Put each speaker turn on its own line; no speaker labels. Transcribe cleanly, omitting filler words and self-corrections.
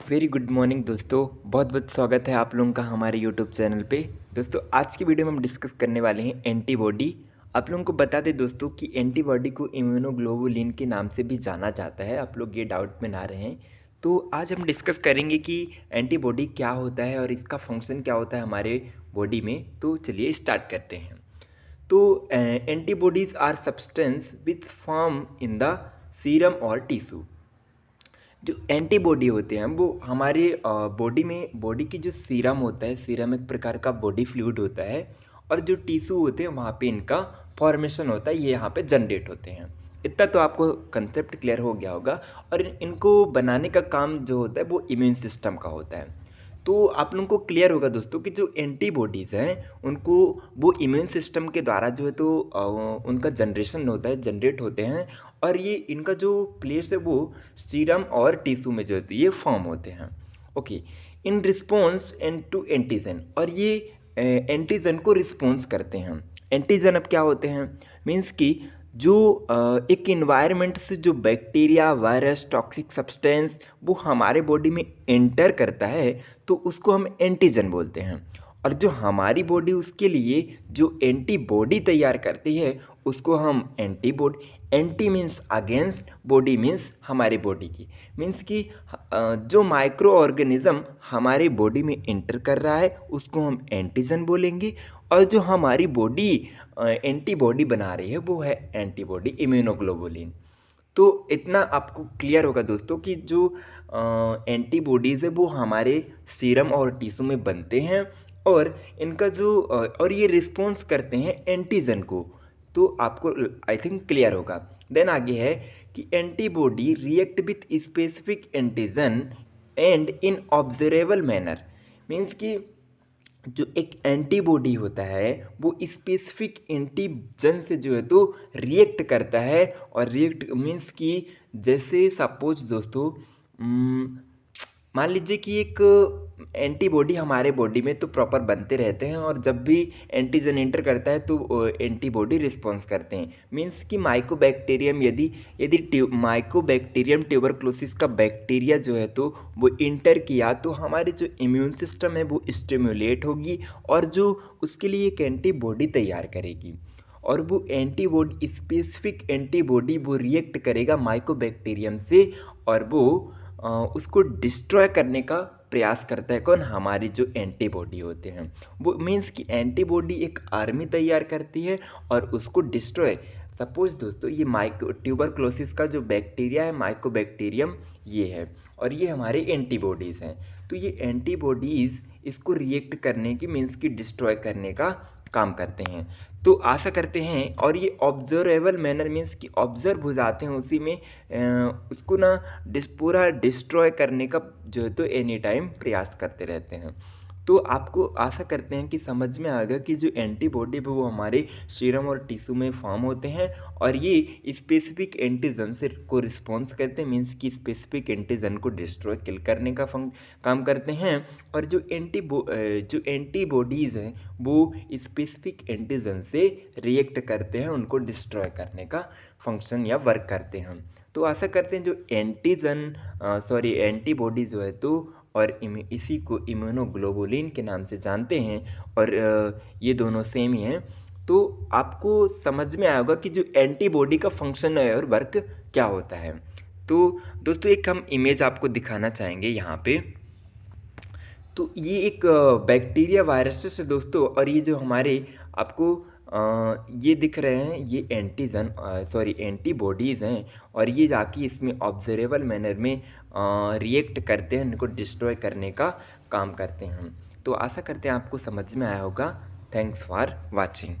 Very good morning दोस्तों, बहुत बहुत स्वागत है आप लोगों का हमारे यूट्यूब चैनल पे। दोस्तों आज की वीडियो में हम डिस्कस करने वाले हैं एंटीबॉडी। आप लोगों को बता दें दोस्तों कि एंटीबॉडी को इम्यूनोग्लोबुलिन के नाम से भी जाना जाता है। आप लोग ये डाउट में ना रहें। तो आज हम डिस्कस करेंगे कि एंटीबॉडी क्या होता है और इसका फंक्शन क्या होता है हमारे बॉडी में। तो चलिए स्टार्ट करते हैं। तो antibodies are substance which form in the serum और टिश्यू। जो एंटीबॉडी होते हैं वो हमारे बॉडी की जो सीरम होता है, सीरम एक प्रकार का बॉडी फ्लूइड होता है, और जो टिश्यू होते हैं वहाँ पे इनका फॉर्मेशन होता है, ये यहाँ पे जनरेट होते हैं। इतना तो आपको कंसेप्ट क्लियर हो गया होगा। और इनको बनाने का काम जो होता है वो इम्यून सिस्टम का होता है। तो आप लोगों को क्लियर होगा दोस्तों कि जो एंटीबॉडीज़ हैं उनको वो इम्यून सिस्टम के द्वारा जो है तो उनका जनरेशन होता है, जनरेट होते हैं, और ये इनका जो प्लेस है वो सीरम और टिश्यू में जो है तो ये फॉर्म होते हैं। Okay, in response and to antigen, और ये एंटीजन को रिस्पॉन्स करते हैं। एंटीजन अब क्या होते हैं, मीन्स कि जो एक इन्वायरमेंट से जो बैक्टीरिया, वायरस, टॉक्सिक सब्सटेंस वो हमारे बॉडी में एंटर करता है तो उसको हम एंटीजन बोलते हैं। और जो हमारी बॉडी उसके लिए जो एंटीबॉडी तैयार करती है उसको हम antibody, anti means against, body means हमारी बॉडी की, मीन्स कि जो माइक्रो ऑर्गेनिज्म हमारी बॉडी में एंटर कर रहा है उसको हम एंटीजन बोलेंगे। और जो हमारी बॉडी एंटीबॉडी बना रही है वो है एंटीबॉडी, इम्यूनोग्लोबुलिन। तो इतना आपको क्लियर होगा दोस्तों कि जो एंटीबॉडीज़ है वो हमारे सीरम और टिश्यू में बनते हैं, और इनका जो और ये रिस्पॉन्स करते हैं एंटीजन को। तो आपको आई थिंक क्लियर होगा। देन आगे है कि antibody react with specific antigen and in observable manner, means कि जो एक एंटीबॉडी होता है वो स्पेसिफिक एंटीजन से जो है तो रिएक्ट करता है। और रिएक्ट मीन्स कि जैसे सपोज दोस्तों मान लीजिए कि एक एंटीबॉडी हमारे बॉडी में तो प्रॉपर बनते रहते हैं, और जब भी एंटीजन एंटर करता है तो एंटीबॉडी रिस्पॉन्स करते हैं। मीन्स कि माइकोबैक्टीरियम, यदि माइकोबैक्टीरियम ट्यूबरक्लोसिस का बैक्टीरिया जो है तो वो इंटर किया तो हमारे जो इम्यून सिस्टम है वो स्टिमुलेट होगी, और जो उसके लिए एक एंटीबॉडी तैयार करेगी, और वो एंटीबॉडी, स्पेसिफिक एंटीबॉडी वो रिएक्ट करेगा माइकोबैक्टीरियम से, और वो उसको डिस्ट्रॉय करने का प्रयास करता है। कौन? हमारी जो एंटीबॉडी होते हैं वो, मीन्स कि एंटीबॉडी एक आर्मी तैयार करती है और उसको डिस्ट्रॉय। सपोज दोस्तों ये ट्यूबरक्लोसिस का जो बैक्टीरिया है, माइकोबैक्टीरियम, ये है, और ये हमारे एंटीबॉडीज़ हैं। तो ये एंटीबॉडीज़ इसको रिएक्ट करने की, मीन्स कि डिस्ट्रॉय करने का काम करते हैं। तो आशा करते हैं, और ये ऑब्जर्वेबल मैनर मीन्स कि ऑब्जर्व हो जाते हैं उसी में, उसको ना पूरा डिस्ट्रॉय करने का जो है तो एनी टाइम प्रयास करते रहते हैं। तो आपको आशा करते हैं कि समझ में आ गया कि जो एंटीबॉडी वो हमारे सीरम और टिश्यू में फॉर्म होते हैं, और ये स्पेसिफिक एंटीजन से को रिस्पॉन्स करते हैं, मीन्स कि स्पेसिफिक एंटीजन को डिस्ट्रॉय, किल करने का काम करते हैं। और जो एंटीबॉडीज़ हैं वो स्पेसिफिक एंटीजन से रिएक्ट करते हैं, उनको डिस्ट्रॉय करने का फंक्शन या वर्क करते हैं। तो आशा करते हैं जो एंटीबॉडी जो है तो, और इसी को इम्यूनोग्लोबुलिन के नाम से जानते हैं, और ये दोनों सेम ही हैं। तो आपको समझ में आएगा कि जो एंटीबॉडी का फंक्शन है और वर्क क्या होता है। तो दोस्तों एक हम इमेज आपको दिखाना चाहेंगे यहाँ पे। तो ये एक बैक्टीरिया वायरसेस है दोस्तों, और ये जो हमारे आपको ये दिख रहे हैं ये एंटीबॉडीज़ हैं, और ये जाके इसमें ऑब्जर्वेबल मैनर में रिएक्ट करते हैं, इनको डिस्ट्रॉय करने का काम करते हैं। तो आशा करते हैं आपको समझ में आया होगा। Thanks for watching.